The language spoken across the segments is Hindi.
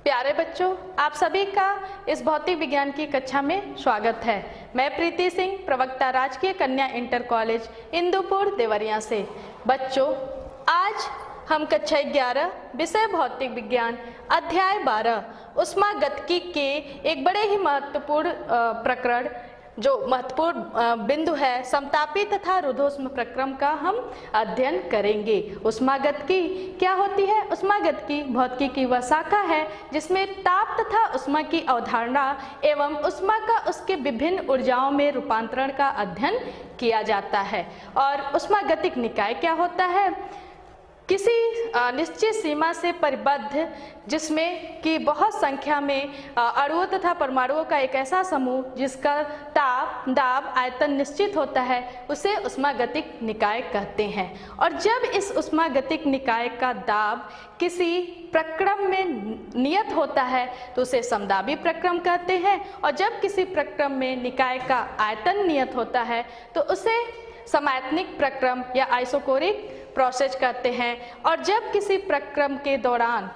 प्यारे बच्चों, आप सभी का इस भौतिक विज्ञान की कक्षा में स्वागत है। मैं प्रीति सिंह, प्रवक्ता राजकीय कन्या इंटर कॉलेज इंदुपुर देवरिया से। बच्चों, आज हम कक्षा 11 विषय भौतिक विज्ञान अध्याय 12 ऊष्मागतिकी के एक बड़े ही महत्वपूर्ण प्रकरण, जो महत्वपूर्ण बिंदु है, समतापी तथा रुद्धोष्म प्रक्रम का हम अध्ययन करेंगे। ऊष्मागतिकी क्या होती है? ऊष्मागतिकी भौतिकी की वह शाखा है जिसमें ताप तथा ऊष्मा की अवधारणा एवं ऊष्मा का उसके विभिन्न ऊर्जाओं में रूपांतरण का अध्ययन किया जाता है। और ऊष्मागतिक निकाय क्या होता है? किसी निश्चित सीमा से परिबद्ध, जिसमें कि बहुत संख्या में अणुओं तथा परमाणुओं का एक ऐसा समूह जिसका ताप, दाब, आयतन निश्चित होता है, उसे ऊष्मागतिक निकाय कहते हैं। और जब इस ऊष्मागतिक निकाय का दाब किसी प्रक्रम में नियत होता है तो उसे समदाबी प्रक्रम कहते हैं। और जब किसी प्रक्रम में निकाय का आयतन नियत होता है तो उसे समायतनिक प्रक्रम या आइसोकोरिक प्रोसेस कहते हैं। और जब किसी प्रक्रम के दौरान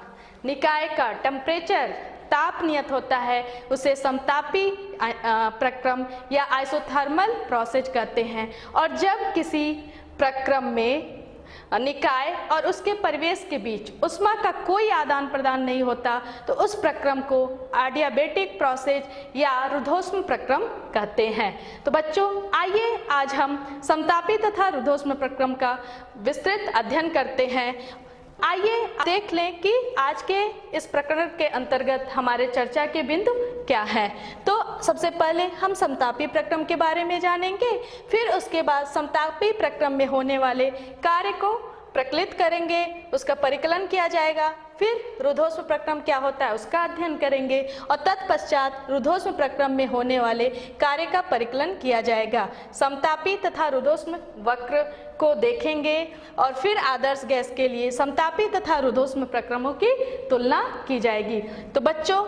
निकाय का टेम्परेचर, ताप नियत होता है, उसे समतापी प्रक्रम या आइसोथर्मल प्रोसेस कहते हैं। और जब किसी प्रक्रम में निकाय और उसके परिवेश के बीच ऊष्मा का कोई आदान प्रदान नहीं होता तो उस प्रक्रम को एडियाबेटिक प्रोसेस या रुद्धोष्म प्रक्रम कहते हैं। तो बच्चों, आइए आज हम समतापी तथा रुद्धोष्म प्रक्रम का विस्तृत अध्ययन करते हैं। आइए देख लें कि आज के इस प्रकरण के अंतर्गत हमारे चर्चा के बिंदु क्या है। तो सबसे पहले हम समतापी प्रक्रम के बारे में जानेंगे, फिर उसके बाद समतापी प्रक्रम में होने वाले कार्य को प्रकलित करेंगे, उसका परिकलन किया जाएगा। फिर रुद्धोष्म प्रक्रम क्या होता है उसका अध्ययन करेंगे और तत्पश्चात रुद्धोष्म प्रक्रम में होने वाले कार्य का परिकलन किया जाएगा। समतापी तथा रुद्धोष्म वक्र को देखेंगे और फिर आदर्श गैस के लिए समतापी तथा रुद्धोष्म प्रक्रमों की तुलना की जाएगी। तो बच्चों,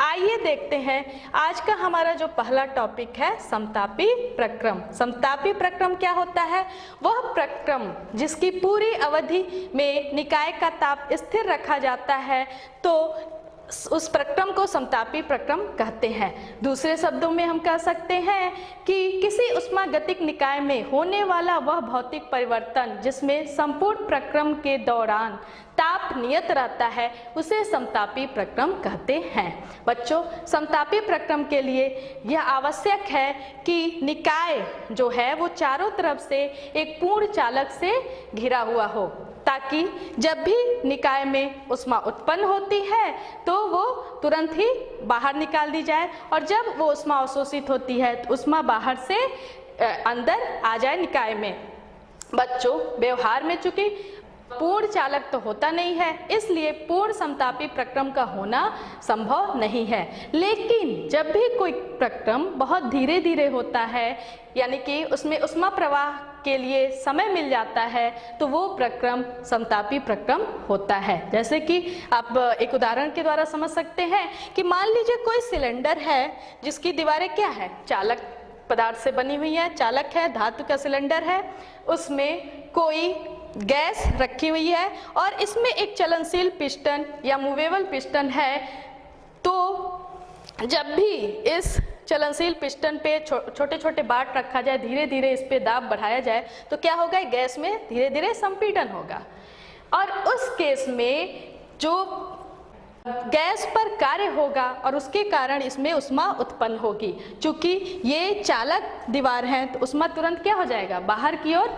आइए देखते हैं आज का हमारा जो पहला टॉपिक है, समतापी प्रक्रम। समतापी प्रक्रम क्या होता है? वह प्रक्रम जिसकी पूरी अवधि में निकाय का ताप स्थिर रखा जाता है, तो उस प्रक्रम को समतापी प्रक्रम कहते हैं। दूसरे शब्दों में हम कह सकते हैं कि किसी ऊष्मागतिक निकाय में होने वाला वह भौतिक परिवर्तन जिसमें संपूर्ण प्रक्रम के दौरान ताप नियत रहता है, उसे समतापी प्रक्रम कहते हैं। बच्चों, समतापी प्रक्रम के लिए यह आवश्यक है कि निकाय जो है वो चारों तरफ से एक पूर्ण चालक से घिरा हुआ हो, ताकि जब भी निकाय में ऊष्मा उत्पन्न होती है तो वो तुरंत ही बाहर निकाल दी जाए, और जब वो ऊष्मा अवशोषित होती है तो ऊष्मा बाहर से अंदर आ जाए निकाय में। बच्चों, व्यवहार में चूंकि पूर्ण चालक तो होता नहीं है, इसलिए पूर्ण समतापी प्रक्रम का होना संभव नहीं है। लेकिन जब भी कोई प्रक्रम बहुत धीरे धीरे होता है, यानी कि उसमें ऊष्मा प्रवाह के लिए समय मिल जाता है, तो वो प्रक्रम समतापी प्रक्रम होता है। जैसे कि आप एक उदाहरण के द्वारा समझ सकते हैं कि मान लीजिए कोई सिलेंडर है जिसकी दीवारें क्या है, चालक पदार्थ से बनी हुई है, चालक है, धातु का सिलेंडर है, उसमें कोई गैस रखी हुई है और इसमें एक चलनशील पिस्टन या मूवेबल पिस्टन है। तो जब भी इस चलनशील पिस्टन पे छोटे छोटे बाट रखा जाए, धीरे धीरे इस पे दाब बढ़ाया जाए, तो क्या होगा? गैस में धीरे धीरे संपीड़न होगा। और उस केस में जो गैस पर कार्य होगा और उसके कारण इसमें ऊष्मा उत्पन्न होगी। चूंकि ये चालक दीवार है तो ऊष्मा तुरंत क्या हो जाएगा? बाहर की ओर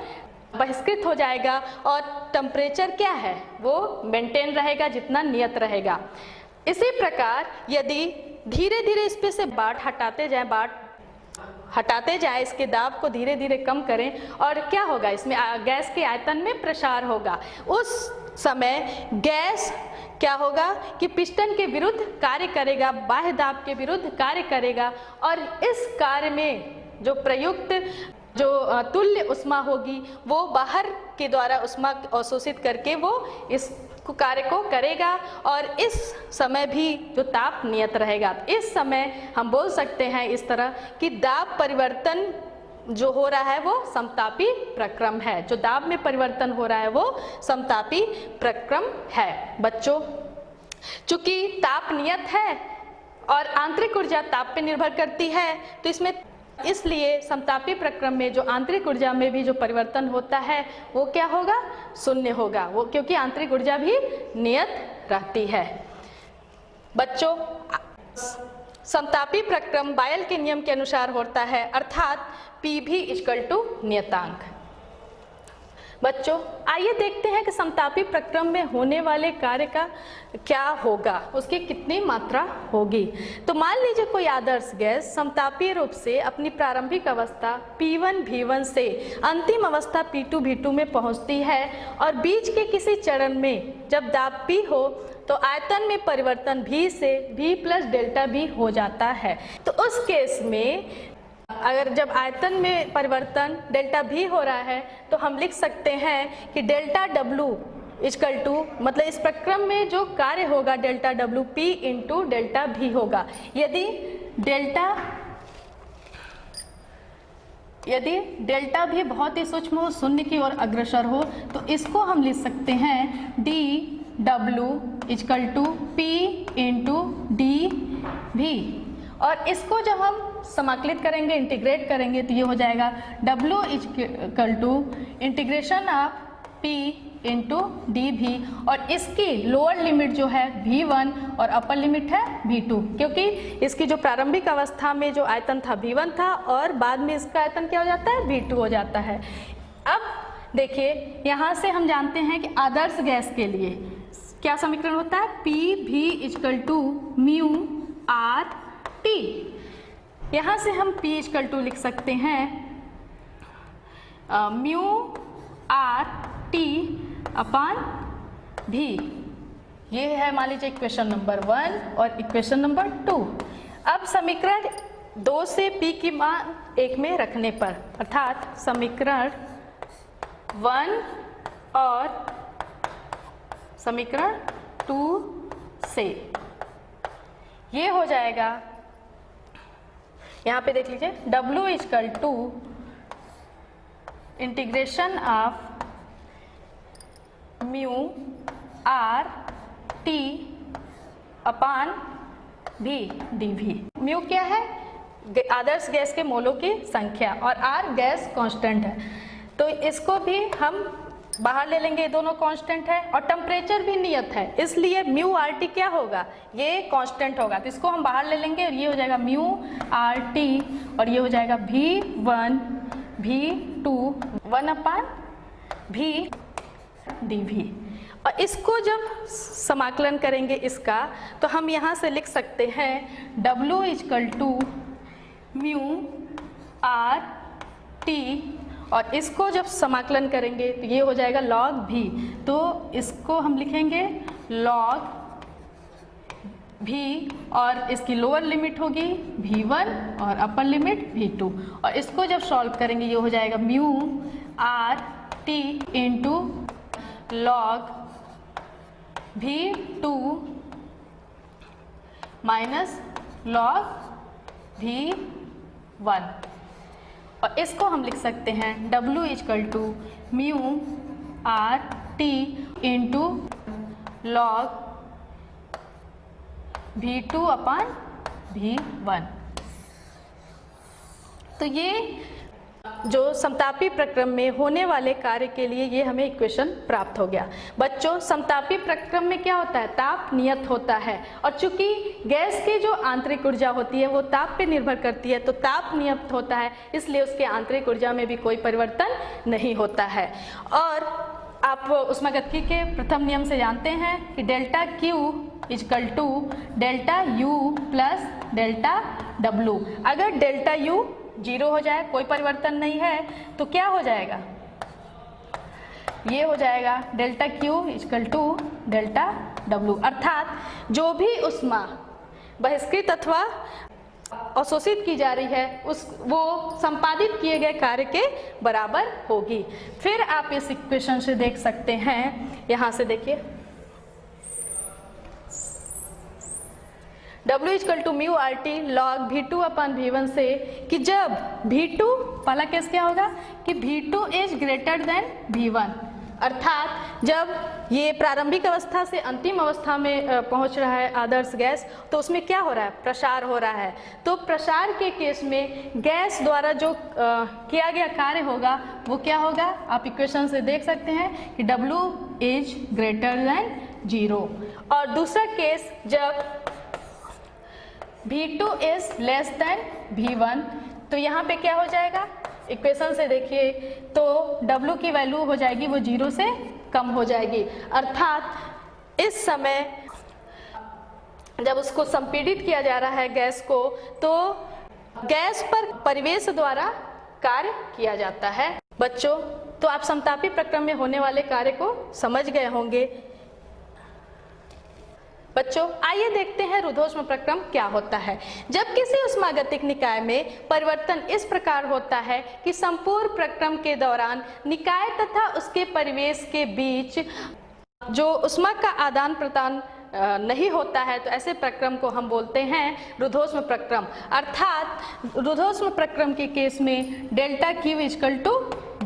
बहिष्कृत हो जाएगा और टेम्परेचर क्या है वो मेंटेन रहेगा, जितना नियत रहेगा। इसी प्रकार यदि धीरे धीरे इस पे से बाट हटाते जाए, इसके दाब को धीरे धीरे कम करें, और क्या होगा? इसमें गैस के आयतन में प्रसार होगा। उस समय गैस क्या होगा कि पिस्टन के विरुद्ध कार्य करेगा, बाह्य दाब के विरुद्ध कार्य करेगा, और इस कार्य में जो प्रयुक्त जो तुल्य ऊष्मा होगी वो बाहर के द्वारा ऊष्मा अवशोषित करके वो इस कार्य को करेगा, और इस समय भी जो ताप नियत रहेगा। इस समय हम बोल सकते हैं इस तरह कि दाब परिवर्तन जो हो रहा है वो समतापी प्रक्रम है। जो दाब में परिवर्तन हो रहा है वो समतापी प्रक्रम है। बच्चों, चूंकि ताप नियत है और आंतरिक ऊर्जा ताप पे निर्भर करती है, तो इसलिए समतापी प्रक्रम में जो आंतरिक ऊर्जा में भी जो परिवर्तन होता है वो क्या होगा, शून्य होगा, वो क्योंकि आंतरिक ऊर्जा भी नियत रहती है। बच्चों, समतापी प्रक्रम बायल के नियम के अनुसार होता है, अर्थात P भी इक्वल टू नियतांक। बच्चों, आइए देखते हैं कि समतापी प्रक्रम में होने वाले कार्य का क्या होगा, उसकी कितनी मात्रा होगी। तो मान लीजिए कोई आदर्श गैस समतापीय रूप से अपनी प्रारंभिक अवस्था P1 V1 से अंतिम अवस्था P2 V2 में पहुंचती है और बीच के किसी चरण में जब दाब P हो तो आयतन में परिवर्तन V से V प्लस डेल्टा V हो जाता है। तो उस केस में अगर जब आयतन में परिवर्तन डेल्टा V हो रहा है तो हम लिख सकते हैं कि डेल्टा W इक्वल टू, मतलब इस प्रक्रम में जो कार्य होगा delta W P into delta V होगा। यदि डेल्टा V बहुत ही सूक्ष्म हो, शून्य की ओर अग्रसर हो, तो इसको हम लिख सकते हैं dW equal to P into dV। और इसको जब हम समाकलित करेंगे, इंटीग्रेट करेंगे, तो ये हो जाएगा W equal to integration of P into dV। और इसकी लोअर लिमिट जो है V1 और अपर लिमिट है V2, क्योंकि इसकी जो प्रारंभिक अवस्था में जो आयतन था V1 था और बाद में इसका आयतन क्या हो जाता है, V2 हो जाता है। अब देखिए, यहाँ से हम जानते हैं कि आदर्श गैस के लिए क्या समीकरण होता है, PV equal to mu are T. यहाँ से हम P इक्वल टू लिख सकते हैं mu R T upon V. ये है मान लीजिए इक्वेशन नंबर 1 और इक्वेशन नंबर 2। अब समीकरण 2 से P की मान 1 में रखने पर, अर्थात समीकरण 1 और समीकरण 2 से ये हो जाएगा, यहाँ पे देख लीजिए, W equal to integration of mu R T upon भी dV। म्यू क्या है, आदर्श गैस के मोलों की संख्या, और R गैस कांस्टेंट है, तो इसको भी हम बाहर ले लेंगे, दोनों कांस्टेंट है, और टेम्परेचर भी नियत है, इसलिए म्यू आर टी क्या होगा, ये कांस्टेंट होगा, तो इसको हम बाहर ले लेंगे और ये हो जाएगा म्यू आर टी, और ये हो जाएगा V1 V2 1 अपान V dV। और इसको जब समाकलन करेंगे इसका, तो हम यहाँ से लिख सकते हैं W equal to mu are T, और इसको जब समाकलन करेंगे तो ये हो जाएगा log V, तो इसको हम लिखेंगे log V, और इसकी लोअर लिमिट होगी V1 और अपर लिमिट V2, और इसको जब सॉल्व करेंगे ये हो जाएगा mu are T into log V2 minus log V1, और इसको हम लिख सकते हैं W equal to mu are T into log V2 upon V1। तो ये जो समतापी प्रक्रम में होने वाले कार्य के लिए ये हमें इक्वेशन प्राप्त हो गया। बच्चों, समतापी प्रक्रम में क्या होता है, ताप नियत होता है, और चूंकि गैस की जो आंतरिक ऊर्जा होती है वो ताप पे निर्भर करती है, तो ताप नियत होता है, इसलिए उसके आंतरिक ऊर्जा में भी कोई परिवर्तन नहीं होता है। और आप ऊष्मागतिकी के प्रथम नियम से जानते हैं कि delta Q equal to delta U plus delta W। अगर डेल्टा U 0 हो जाए, कोई परिवर्तन नहीं है, तो क्या हो जाएगा, ये हो जाएगा delta Q equal to delta W, अर्थात जो भी ऊष्मा बहिष्कृत अथवा अवशोषित की जा रही है वो संपादित किए गए कार्य के बराबर होगी। फिर आप इस इक्वेशन से देख सकते हैं, यहाँ से देखिए W equal to mu are T log V2 upon V1 से, कि जब V2, पहला केस क्या होगा कि V2 is greater than V1, अर्थात जब ये प्रारंभिक अवस्था से अंतिम अवस्था में पहुंच रहा है आदर्श गैस, तो उसमें क्या हो रहा है, प्रसार हो रहा है। तो प्रसार के केस में गैस द्वारा जो किया गया कार्य होगा वो क्या होगा, आप इक्वेशन से देख सकते हैं कि W इज ग्रेटर देन 0। और दूसरा केस जब V2 is less than V1, तो यहाँ पे क्या हो जाएगा, इक्वेशन से देखिए तो W की वैल्यू हो जाएगी वो 0 से कम हो जाएगी। अर्थात इस समय जब उसको संपीड़ित किया जा रहा है गैस को, तो गैस पर परिवेश द्वारा कार्य किया जाता है। बच्चों, तो आप समतापी प्रक्रम में होने वाले कार्य को समझ गए होंगे। बच्चों, आइए देखते हैं रुद्धोष्म प्रक्रम क्या होता है। जब किसी ऊष्मागतिक निकाय में परिवर्तन इस प्रकार होता है कि संपूर्ण प्रक्रम के दौरान निकाय तथा उसके परिवेश के बीच जो ऊष्मा का आदान प्रदान नहीं होता है, तो ऐसे प्रक्रम को हम बोलते हैं रुद्धोष्म प्रक्रम। अर्थात रुद्धोष्म प्रक्रम के केस में डेल्टा Q इक्वल टू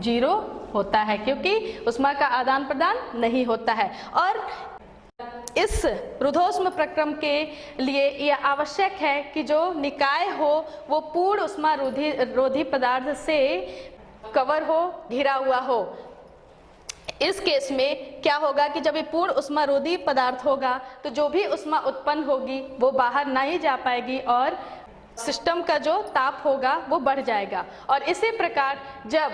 0 होता है, क्योंकि ऊष्मा का आदान प्रदान नहीं होता है। और इस रुद्धोष्म प्रक्रम के लिए यह आवश्यक है कि जो निकाय हो वो पूर्ण ऊष्मा रोधी पदार्थ से कवर हो, घिरा हुआ हो। इस केस में क्या होगा कि जब ये पूर्ण ऊष्मा रोधी पदार्थ होगा तो जो भी ऊष्मा उत्पन्न होगी वो बाहर नहीं जा पाएगी और सिस्टम का जो ताप होगा वो बढ़ जाएगा। और इसी प्रकार जब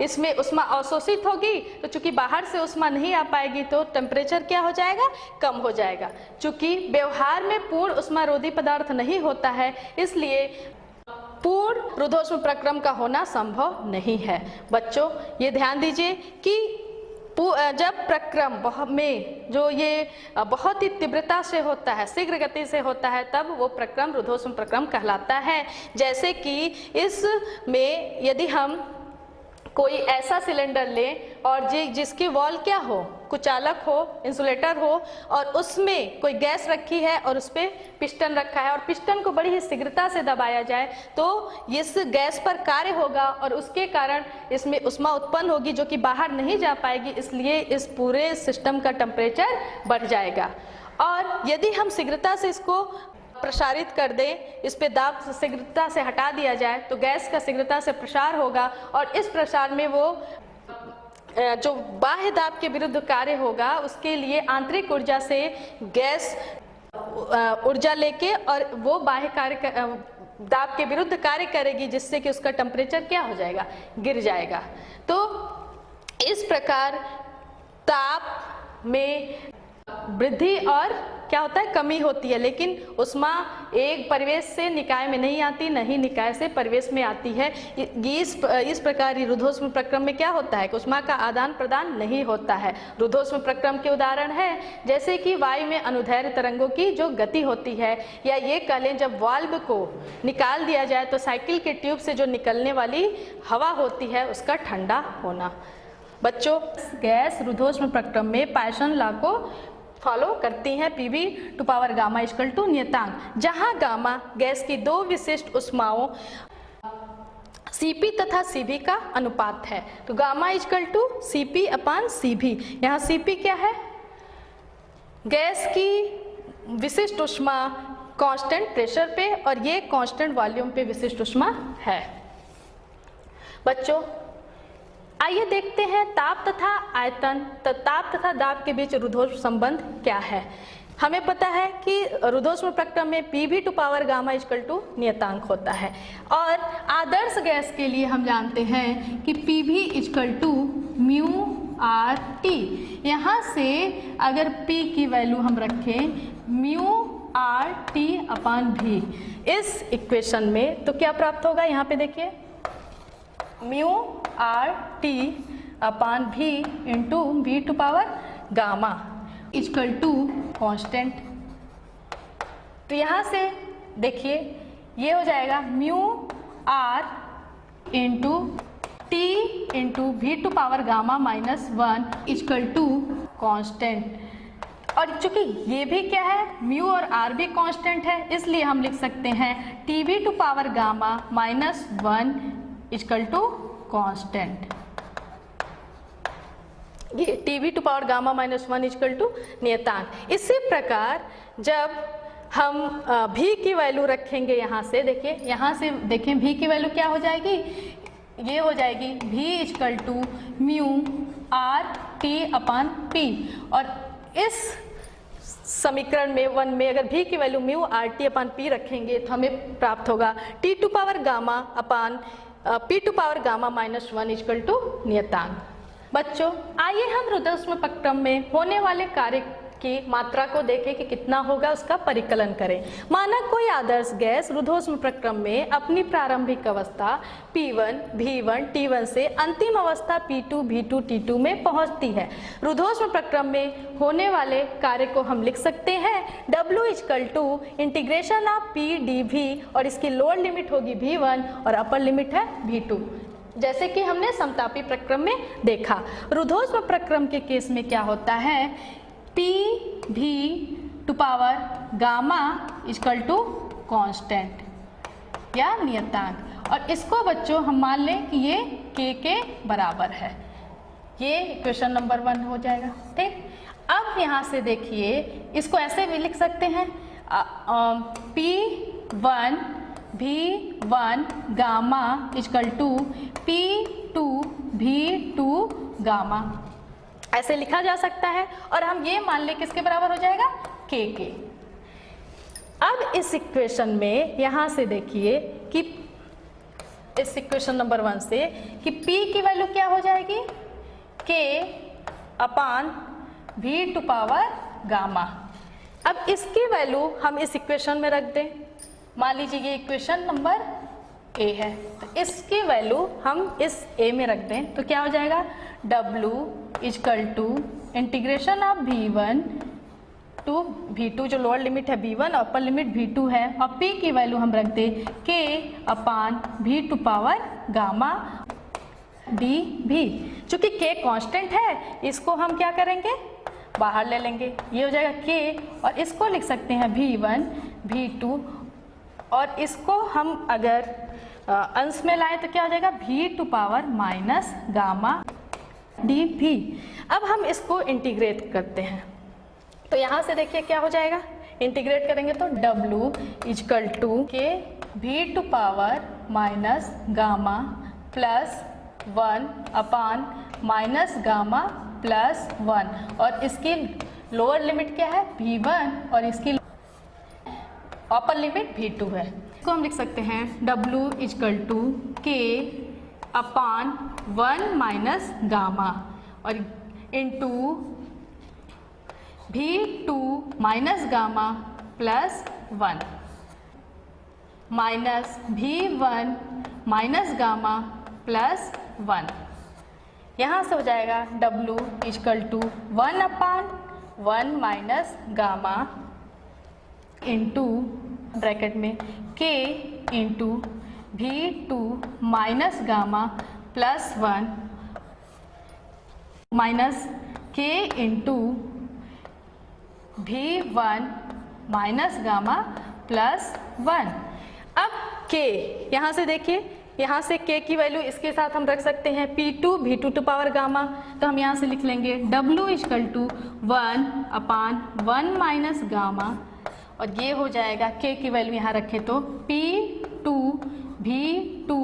इसमें ऊष्मा अवशोषित होगी तो चूंकि बाहर से ऊष्मा नहीं आ पाएगी तो टेम्परेचर क्या हो जाएगा, कम हो जाएगा। चूंकि व्यवहार में पूर्ण ऊष्मा रोधी पदार्थ नहीं होता है, इसलिए पूर्ण रुद्धोष्म प्रक्रम का होना संभव नहीं है। बच्चों, ये ध्यान दीजिए कि जब प्रक्रम में जो ये बहुत ही तीव्रता से होता है, शीघ्र गति से होता है, तब वो प्रक्रम रुद्धोष्म प्रक्रम कहलाता है। जैसे कि इसमें यदि हम कोई ऐसा सिलेंडर लें और जिसकी वॉल क्या हो, कुचालक हो, इंसुलेटर हो, और उसमें कोई गैस रखी है और उस पर पिस्टन रखा है और पिस्टन को बड़ी ही शीघ्रता से दबाया जाए तो इस गैस पर कार्य होगा और उसके कारण इसमें ऊष्मा उत्पन्न होगी जो कि बाहर नहीं जा पाएगी, इसलिए इस पूरे सिस्टम का टेम्परेचर बढ़ जाएगा। और यदि हम शीघ्रता से इसको प्रसारित कर दें, इस पे दाब शीघ्रता से हटा दिया जाए तो गैस का शीघ्रता से प्रसार होगा और इस प्रसार में वो जो बाह्य दाब के विरुद्ध कार्य होगा उसके लिए आंतरिक ऊर्जा से गैस ऊर्जा लेके और वो बाह्य कार्य दाब के विरुद्ध कार्य करेगी, जिससे कि उसका टेम्परेचर क्या हो जाएगा, गिर जाएगा। तो इस प्रकार ताप में वृद्धि और क्या होता है, कमी होती है, लेकिन ऊष्मा एक परिवेश से निकाय में नहीं आती, नहीं निकाय से परिवेश में आती है। इस प्रकार रुद्धोष्म प्रक्रम में क्या होता है कि ऊष्मा का आदान प्रदान नहीं होता है। रुद्धोष्म प्रक्रम के उदाहरण है जैसे कि वायु में अनुदैर्घ्य तरंगों की जो गति होती है, या ये कह लें जब वाल्व को निकाल दिया जाए तो साइकिल के ट्यूब से जो निकलने वाली हवा होती है उसका ठंडा होना। बच्चों, गैस रुद्धोष्म प्रक्रम में पायसन लॉ को फॉलो करती हैं। PV to power gamma equal to नियतांक, जहां गामा गैस की दो विशिष्ट ऊष्माओं Cp तथा Cv का अनुपात है। तो gamma equal to Cp upon Cv। यहाँ Cp क्या है, गैस की विशिष्ट ऊष्मा कांस्टेंट प्रेशर पे और ये कांस्टेंट वॉल्यूम पे विशिष्ट ऊष्मा है। बच्चों, आइए देखते हैं ताप तथा आयतन, ताप तथा दाब के बीच रुद्धोष्म संबंध क्या है। हमें पता है कि रुद्धोष्म प्रक्रम में PV to power gamma equal to नियतांक होता है और आदर्श गैस के लिए हम जानते हैं कि PV equal to mu are T. यहाँ से अगर P की वैल्यू हम रखें म्यू आर टी अपान भी इस इक्वेशन में, तो क्या प्राप्त होगा, यहाँ पे देखिए म्यू आर टी अपान भी into V to power gamma equal to constant. तो यहाँ से देखिए ये हो जाएगा mu R into T into V to power gamma minus 1 equal to constant. और चूंकि ये भी क्या है, म्यू और आर भी कांस्टेंट है, इसलिए हम लिख सकते हैं TV to power gamma minus 1 equal to constant. ये TV to power gamma minus 1 equal to नियतांक। इसी प्रकार जब हम भी की वैल्यू रखेंगे, यहाँ से देखिए, यहाँ से देखें भी की वैल्यू क्या हो जाएगी, ये हो जाएगी V equal to mu R T upon P. और इस समीकरण में 1 में अगर भी की value mu R T upon P रखेंगे तो हमें प्राप्त होगा T to power gamma upon P to power gamma minus 1 equal to नियतांक। बच्चों, आइए हम रुद्धोष्मपक्रम में होने वाले कार्य की मात्रा को देखें कि कितना होगा, उसका परिकलन करें। माना कोई आदर्श गैस रुद्धोष्मपक्रम में अपनी प्रारंभिक अवस्था P1, V1, T1 से अंतिम अवस्था P2, V2, T2 में पहुंचती है। रुद्धोष्मपक्रम में होने वाले कार्य को हम लिख सकते हैं W equal to integration of P dV, और इसकी लोअर लिमिट होगी V1 और अपर लिमिट है V2, जैसे कि हमने समतापी प्रक्रम में देखा। रुद्धोष्मप्रक्रम के केस में क्या होता है, P V to power gamma equal to constant या नियतांक, और इसको बच्चों हम मान लें कि ये K के बराबर है। ये इक्वेशन नंबर 1 हो जाएगा। ठीक, अब यहाँ से देखिए, इसको ऐसे भी लिख सकते हैं P1 V1 gamma equal to P2 V2 gamma, ऐसे लिखा जा सकता है। और हम ये मान लें किसके बराबर हो जाएगा, K के। अब इस इक्वेशन में यहाँ से देखिए कि इस इक्वेशन नंबर 1 से कि P की वैल्यू क्या हो जाएगी, K upon V to power gamma. अब इसकी वैल्यू हम इस इक्वेशन में रख दें। मान लीजिए ये इक्वेशन नंबर A है, तो इसकी वैल्यू हम इस A में रख दें तो क्या हो जाएगा, W equal to integration of V1 to V2, जो लोअर लिमिट है V1 और अपर लिमिट V2 है, और P की वैल्यू हम रख दें K upon V to power gamma dV। चूँकि K कांस्टेंट है, इसको हम क्या करेंगे, बाहर ले लेंगे, ये हो जाएगा K, और इसको लिख सकते हैं V1 V2, और इसको हम अगर अंश में लाएं तो क्या हो जाएगा, V to power minus gamma dV। अब हम इसको इंटीग्रेट करते हैं, तो यहाँ से देखिए क्या हो जाएगा, इंटीग्रेट करेंगे तो W equal to K V to power minus gamma plus 1 upon minus gamma plus 1, और इसकी लोअर लिमिट क्या है V1 और इसकी अपर लिमिट V2 है। इसको हम लिख सकते हैं W equal to K upon 1 minus gamma और into V2 minus gamma plus 1 minus V1 minus gamma plus 1। यहाँ से हो जाएगा W equal to 1 upon 1 minus gamma into bracket में K into V2 minus gamma plus 1 minus K into V1 minus gamma plus 1। अब K यहाँ से देखिए, यहाँ से K की वैल्यू इसके साथ हम रख सकते हैं P2 V2 to power gamma, तो हम यहाँ से लिख लेंगे W equal to 1 upon 1 minus gamma, और ये हो जाएगा K की वैल्यू यहाँ रखें तो P2 V2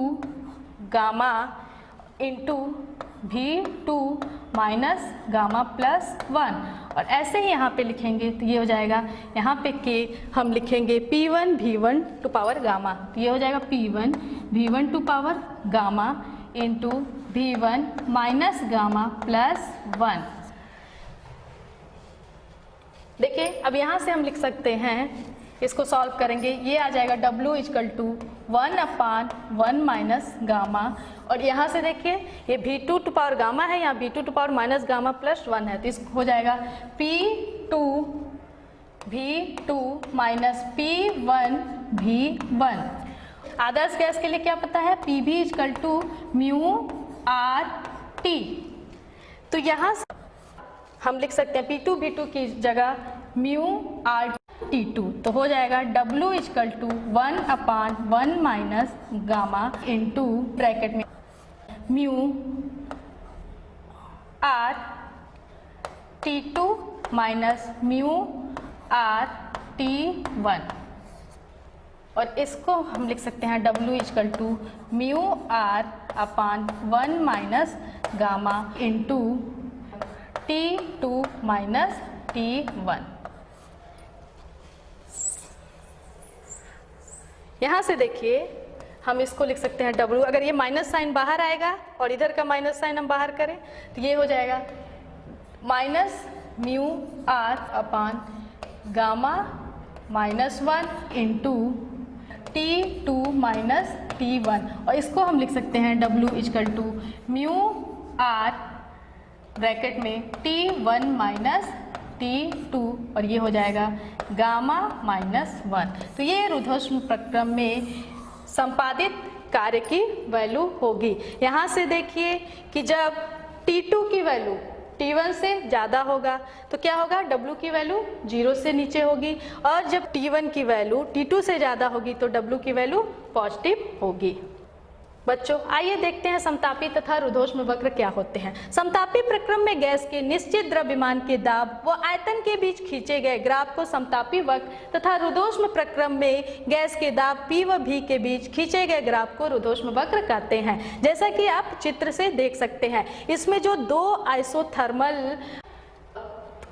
gamma into V2 minus gamma plus 1, और ऐसे ही यहाँ पे लिखेंगे तो ये हो जाएगा, यहाँ पे K हम लिखेंगे P1 V1 to power gamma, तो ये हो जाएगा P1 V1 to power gamma into V1 minus gamma plus 1। देखिए अब यहाँ से हम लिख सकते हैं, इसको सॉल्व करेंगे, ये आ जाएगा W equal to 1 upon 1 minus gamma, और यहाँ से देखिए ये V2 टू पावर गामा है, यहाँ V2 to power minus gamma plus 1 है, तो इसको हो जाएगा P2 V2 minus P1 V1। आदर्श गैस के लिए क्या पता है, PV equal to mu are T, तो यहाँ से हम लिख सकते हैं P2 V2 की जगह म्यू आर T2, तो हो जाएगा W equal to 1 upon 1 minus gamma into bracket में mu r T2 minus mu r T1, और इसको हम लिख सकते हैं W equal to mu are upon 1 minus gamma into T2 minus T1। यहाँ से देखिए हम इसको लिख सकते हैं W, अगर ये माइनस साइन बाहर आएगा और इधर का माइनस साइन हम बाहर करें तो ये हो जाएगा minus mu are upon gamma minus 1 into T2 minus T1, और इसको हम लिख सकते हैं W equal to mu R bracket में T1 माइनस T2, और ये हो जाएगा गामा माइनस 1। तो ये रुद्धोष्म प्रक्रम में संपादित कार्य की वैल्यू होगी। यहाँ से देखिए कि जब T2 की वैल्यू T1 से ज़्यादा होगा तो क्या होगा, W की वैल्यू 0 से नीचे होगी, और जब T1 की वैल्यू T2 से ज़्यादा होगी तो W की वैल्यू पॉजिटिव होगी। बच्चों आइए देखते हैं समतापी तथा रुद्धोष्म वक्र क्या होते हैं। समतापी प्रक्रम में गैस के निश्चित द्रव्यमान के दाब व आयतन के बीच खींचे गए ग्राफ को समतापी वक्र तथा रुद्धोष्म प्रक्रम में गैस के दाब P व V के बीच खींचे गए ग्राफ को रुद्धोष्म वक्र कहते हैं। जैसा कि आप चित्र से देख सकते हैं, इसमें जो दो आइसोथर्मल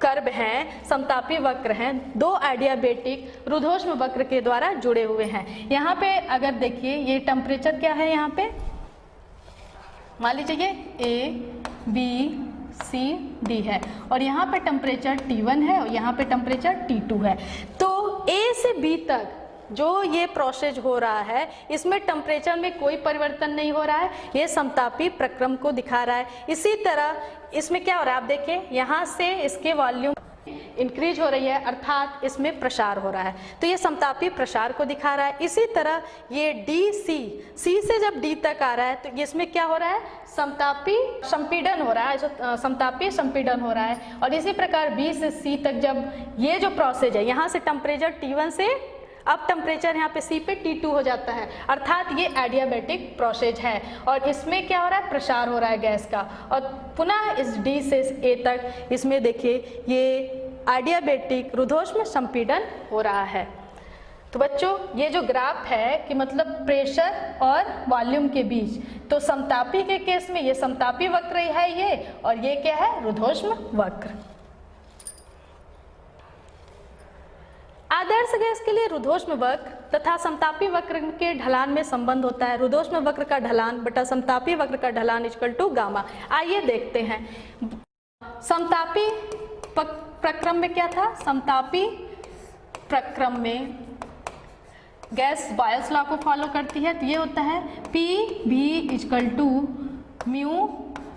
कर्व हैं, समतापी वक्र हैं, दो एडियाबेटिक रुद्धोष्म वक्र के द्वारा जुड़े हुए हैं। यहाँ पे अगर देखिए ये टेम्परेचर क्या है, यहाँ पे मान लीजिए A B C D है, और यहाँ पे टेम्परेचर T1 है और यहाँ पे टेम्परेचर T2 है। तो A से B तक जो ये प्रोसेस हो रहा है इसमें टेम्परेचर में कोई परिवर्तन नहीं हो रहा है, ये समतापी प्रक्रम को दिखा रहा है। इसी तरह इसमें क्या हो रहा है, आप देखिए यहाँ से इसके वॉल्यूम इंक्रीज हो रही है, अर्थात इसमें प्रसार हो रहा है, तो ये समतापी प्रसार को दिखा रहा है। इसी तरह ये C से जब D तक आ रहा है तो इसमें क्या हो रहा है, समतापी संपीड़न हो रहा है, समतापी संपीड़न हो रहा है। और इसी प्रकार B से C तक जब ये जो प्रोसेस है, यहाँ से टेम्परेचर T1 से अब टेम्परेचर यहाँ पे C पे T2 हो जाता है, अर्थात ये एडियाबेटिक प्रोसेस है, और इसमें क्या हो रहा है, प्रसार हो रहा है गैस का। और पुनः इस D से A तक इसमें देखिए ये एडियाबेटिक रुद्धोष्म संपीड़न हो रहा है। तो बच्चों ये जो ग्राफ है कि मतलब प्रेशर और वॉल्यूम के बीच, तो समतापी के केस में ये समतापी वक्र है ये, और ये क्या है, रुद्धोष्म वक्र। आदर्श गैस के लिए रुद्धोष्म वक्र तथा समतापी वक्र के ढलान में संबंध होता है। रुद्धोष्म वक्र का ढलान बटा समतापी वक्र का ढलान इक्वल टू गामा। आइए देखते हैं समतापी प्रक्रम में क्या था। समतापी प्रक्रम में गैस बॉयल्स लॉ को फॉलो करती है, तो ये होता है P V equal to mu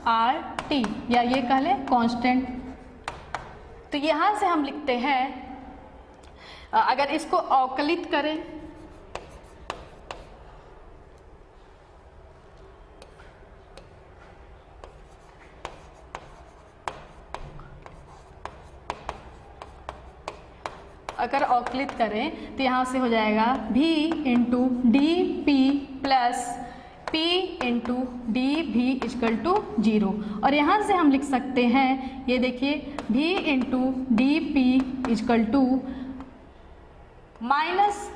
are T, या ये कह लें कांस्टेंट। तो यहाँ से हम लिखते हैं, अगर इसको अवकलित करें तो यहाँ से हो जाएगा V into D P plus P into D V equal to 0, और यहाँ से हम लिख सकते हैं, ये देखिए V into D P equal to minus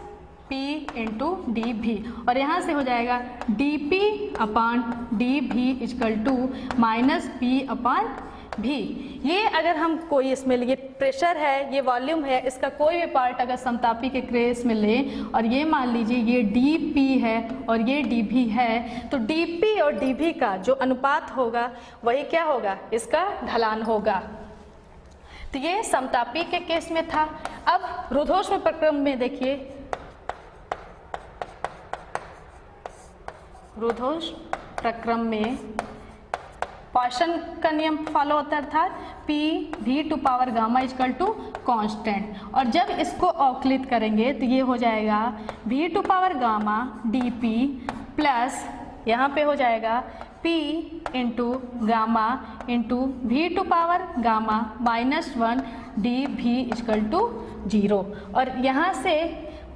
P into D V, और यहाँ से हो जाएगा D P upon D V equal to minus P upon V. ये अगर हम कोई इसमें ये प्रेशर है, ये वॉल्यूम है, इसका कोई भी पार्ट अगर समतापी के केस में लें, और ये मान लीजिए ये dP है और ये dV है, तो dP और dV का जो अनुपात होगा वही क्या होगा, इसका ढलान होगा। तो ये समतापी के केस में था। अब रुद्धोष्म प्रक्रम में देखिए, रुद्धोष्म प्रक्रम में पॉइसन का नियम फॉलो होता है, अर्थात P V to power gamma equal to constant, और जब इसको अवकलित करेंगे तो ये हो जाएगा V to power gamma dP plus यहाँ पे हो जाएगा P into gamma into V to power gamma minus 1 dV equal to 0, और यहाँ से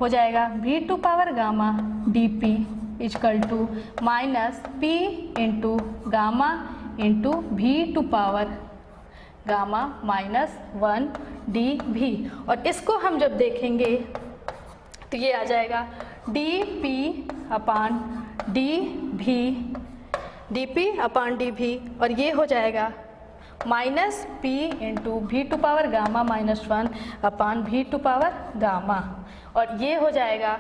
हो जाएगा V to power gamma dP equal to minus P into gamma into V to power gamma minus 1 D V. और इसको हम जब देखेंगे तो ये आ जाएगा D P upon D V, और ये हो जाएगा minus P into V to power gamma minus 1 upon V to power gamma, और ये हो जाएगा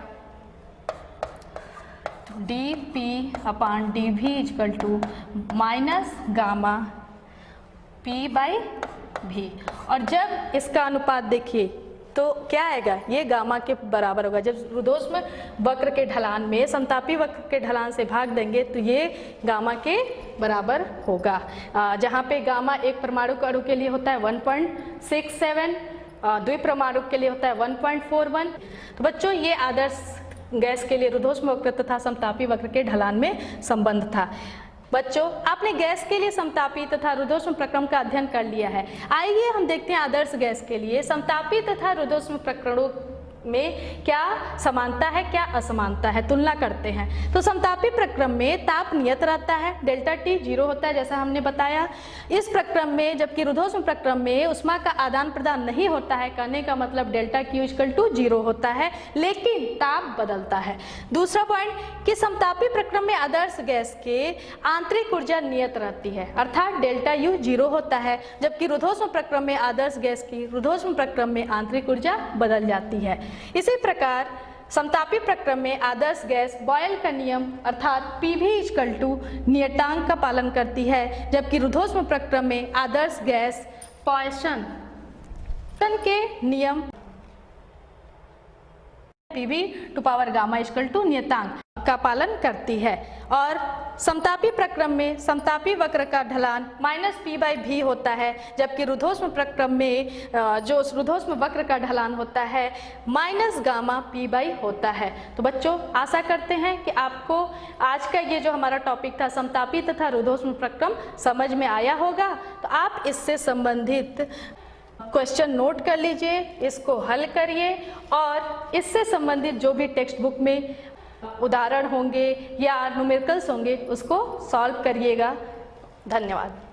D P upon D V equal to minus gamma P by V. और जब इसका अनुपात देखिए तो क्या आएगा, ये गामा के बराबर होगा। जब रुद्धोष्म वक्र के ढलान में समतापी वक्र के ढलान से भाग देंगे तो ये गामा के बराबर होगा, जहाँ पे गामा एक परमाणु अणु के लिए होता है 1.67, द्विपरमाणु के लिए होता है 1.41। तो बच्चों ये आदर्श गैस के लिए रुद्धोष्म वक्र तथा समतापी वक्र के ढलान में संबंध था। बच्चों आपने गैस के लिए समतापी तथा रुद्धोष्म प्रक्रम का अध्ययन कर लिया है। आइए हम देखते हैं आदर्श गैस के लिए समतापी तथा रुद्धोष्म प्रकरणों में क्या समानता है, क्या असमानता है, तुलना करते हैं। तो समतापी प्रक्रम में ताप नियत रहता है, डेल्टा टी 0 होता है जैसा हमने बताया इस प्रक्रम में, जबकि रुद्धोष्म प्रक्रम में ऊष्मा का आदान प्रदान नहीं होता है। कहने का मतलब डेल्टा क्यू इक्वल टू 0 होता है, लेकिन ताप बदलता है। दूसरा पॉइंट कि समतापी प्रक्रम में आदर्श गैस के आंतरिक ऊर्जा नियत रहती है, अर्थात डेल्टा यू 0 होता है, जबकि रुद्धोष्म प्रक्रम में आदर्श गैस की रुद्धोष्म प्रक्रम में आंतरिक ऊर्जा बदल जाती है। इसी प्रकार समतापी प्रक्रम में आदर्श गैस बॉयल का नियम अर्थात पीवी इक्वल टू नियतांक का पालन करती है, जबकि रुद्धोष्म प्रक्रम में आदर्श गैस पॉइसन के नियम PV to power gamma equal to नियतांक का पालन करती है। और समतापी प्रक्रम में समतापी वक्र का ढलान माइनस पी बाई भी होता है, जबकि रुद्धोष्म प्रक्रम में जो रुद्धोष्म वक्र का ढलान होता है माइनस गामा पी बाई होता है। तो बच्चों आशा करते हैं कि आपको आज का ये जो हमारा टॉपिक था समतापी तथा रुद्धोष्म प्रक्रम समझ में आया होगा। तो आप इससे संबंधित क्वेश्चन नोट कर लीजिए, इसको हल करिए और इससे संबंधित जो भी टेक्स्ट बुक में उदाहरण होंगे या न्यूमेरिकल्स होंगे उसको सॉल्व करिएगा। धन्यवाद।